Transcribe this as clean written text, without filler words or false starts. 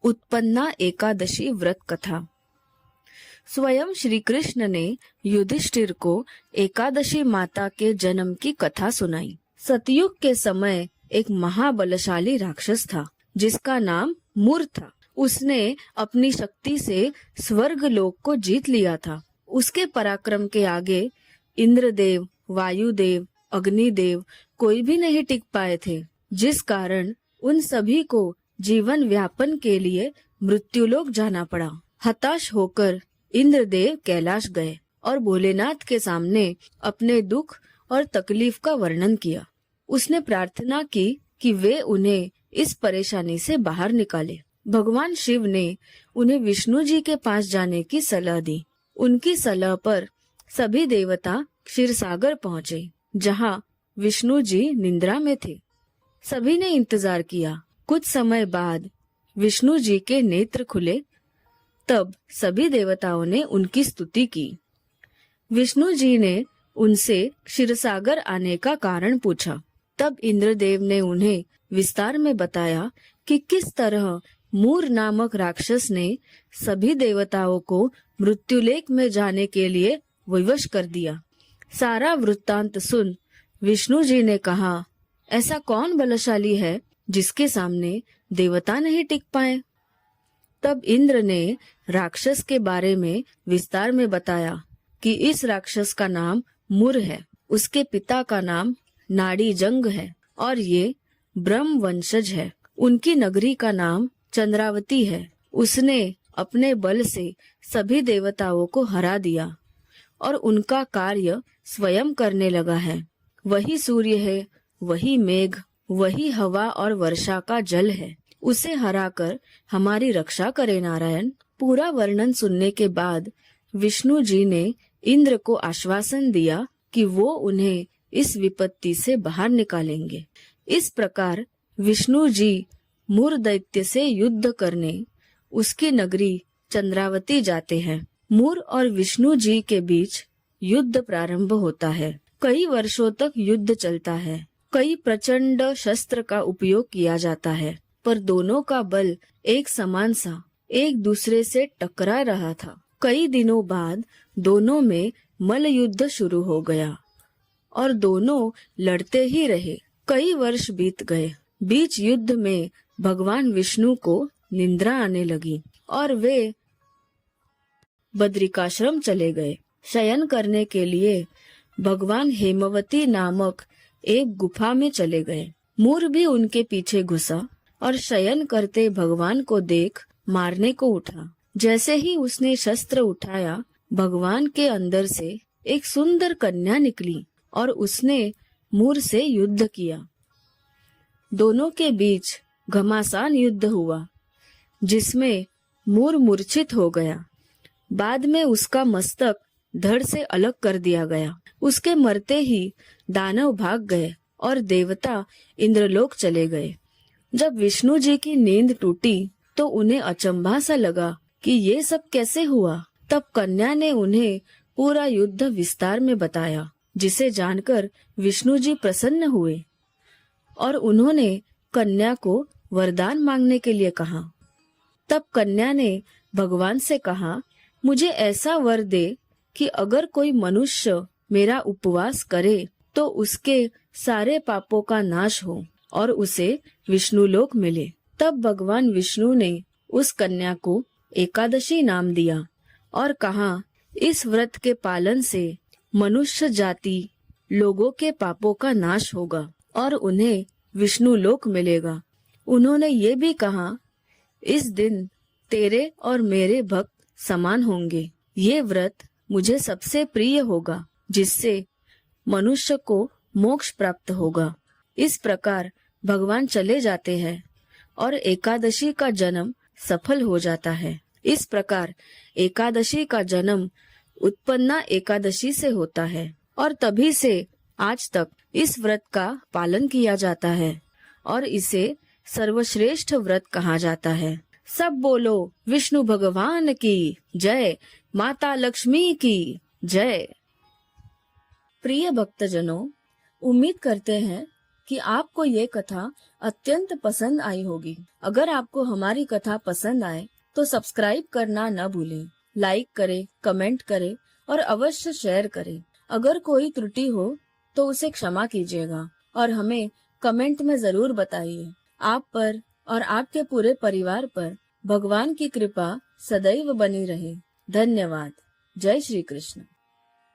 उत्पन्ना एकादशी व्रत कथा। स्वयं श्री कृष्ण ने युधिष्ठिर को एकादशी माता के जन्म की कथा सुनाई। सतयुग के समय एक महाबलशाली राक्षस था जिसका नाम मूर था। उसने अपनी शक्ति से स्वर्ग लोक को जीत लिया था। उसके पराक्रम के आगे इंद्रदेव, वायुदेव, अग्निदेव कोई भी नहीं टिक पाए थे, जिस कारण उन सभी को जीवन व्यापन के लिए मृत्युलोक जाना पड़ा। हताश होकर इंद्रदेव कैलाश गए और भोलेनाथ के सामने अपने दुख और तकलीफ का वर्णन किया। उसने प्रार्थना की कि वे उन्हें इस परेशानी से बाहर निकाले। भगवान शिव ने उन्हें विष्णु जी के पास जाने की सलाह दी। उनकी सलाह पर सभी देवता क्षीरसागर पहुँचे, जहाँ विष्णु जी निद्रा में थे। सभी ने इंतजार किया। कुछ समय बाद विष्णु जी के नेत्र खुले। तब सभी देवताओं ने उनकी स्तुति की। विष्णु जी ने उनसे क्षीरसागर आने का कारण पूछा। तब इंद्रदेव ने उन्हें विस्तार में बताया कि किस तरह मूर नामक राक्षस ने सभी देवताओं को मृत्युलेख में जाने के लिए विवश कर दिया। सारा वृत्तांत सुन विष्णु जी ने कहा, ऐसा कौन बलशाली है जिसके सामने देवता नहीं टिक पाए। तब इंद्र ने राक्षस के बारे में विस्तार में बताया कि इस राक्षस का नाम मूर है, उसके पिता का नाम नाड़ी जंग है और ये ब्रह्म वंशज है। उनकी नगरी का नाम चंद्रावती है। उसने अपने बल से सभी देवताओं को हरा दिया और उनका कार्य स्वयं करने लगा है। वही सूर्य है, वही मेघ, वही हवा और वर्षा का जल है। उसे हराकर हमारी रक्षा करे नारायण। पूरा वर्णन सुनने के बाद विष्णु जी ने इंद्र को आश्वासन दिया कि वो उन्हें इस विपत्ति से बाहर निकालेंगे। इस प्रकार विष्णु जी मूर दैत्य से युद्ध करने उसकी नगरी चंद्रावती जाते हैं। मूर और विष्णु जी के बीच युद्ध प्रारंभ होता है। कई वर्षों तक युद्ध चलता है। कई प्रचंड शस्त्र का उपयोग किया जाता है, पर दोनों का बल एक समान सा एक दूसरे से टकरा रहा था। कई दिनों बाद दोनों में मल्ल युद्ध शुरू हो गया और दोनों लड़ते ही रहे। कई वर्ष बीत गए। बीच युद्ध में भगवान विष्णु को निद्रा आने लगी और वे बद्रिकाश्रम चले गए। शयन करने के लिए भगवान हेमवती नामक एक गुफा में चले गए। मूर भी उनके पीछे घुसा और शयन करते भगवान को देख मारने को उठा। जैसे ही उसने शस्त्र उठाया, भगवान के अंदर से एक सुंदर कन्या निकली और उसने मूर से युद्ध किया। दोनों के बीच घमासान युद्ध हुआ, जिसमें मूर मूर्छित हो गया। बाद में उसका मस्तक धड़ से अलग कर दिया गया। उसके मरते ही दानव भाग गए और देवता इंद्रलोक चले गए। जब विष्णु जी की नींद टूटी तो उन्हें अचंभा सा लगा कि ये सब कैसे हुआ। तब कन्या ने उन्हें पूरा युद्ध विस्तार में बताया, जिसे जानकर विष्णु जी प्रसन्न हुए और उन्होंने कन्या को वरदान मांगने के लिए कहा। तब कन्या ने भगवान से कहा, मुझे ऐसा वर दे कि अगर कोई मनुष्य मेरा उपवास करे तो उसके सारे पापों का नाश हो और उसे विष्णुलोक मिले। तब भगवान विष्णु ने उस कन्या को एकादशी नाम दिया और कहा, इस व्रत के पालन से मनुष्य जाति लोगों के पापों का नाश होगा और उन्हें विष्णुलोक मिलेगा। उन्होंने ये भी कहा, इस दिन तेरे और मेरे भक्त समान होंगे। ये व्रत मुझे सबसे प्रिय होगा, जिससे मनुष्य को मोक्ष प्राप्त होगा। इस प्रकार भगवान चले जाते हैं और एकादशी का जन्म सफल हो जाता है। इस प्रकार एकादशी का जन्म उत्पन्ना एकादशी से होता है और तभी से आज तक इस व्रत का पालन किया जाता है और इसे सर्वश्रेष्ठ व्रत कहा जाता है। सब बोलो विष्णु भगवान की जय, माता लक्ष्मी की जय। प्रिय भक्तजनों, उम्मीद करते हैं कि आपको ये कथा अत्यंत पसंद आई होगी। अगर आपको हमारी कथा पसंद आए तो सब्सक्राइब करना न भूलें, लाइक करें, कमेंट करें और अवश्य शेयर करें। अगर कोई त्रुटि हो तो उसे क्षमा कीजिएगा और हमें कमेंट में जरूर बताइए। आप पर और आपके पूरे परिवार पर भगवान की कृपा सदैव बनी रहे। धन्यवाद। जय श्री कृष्ण।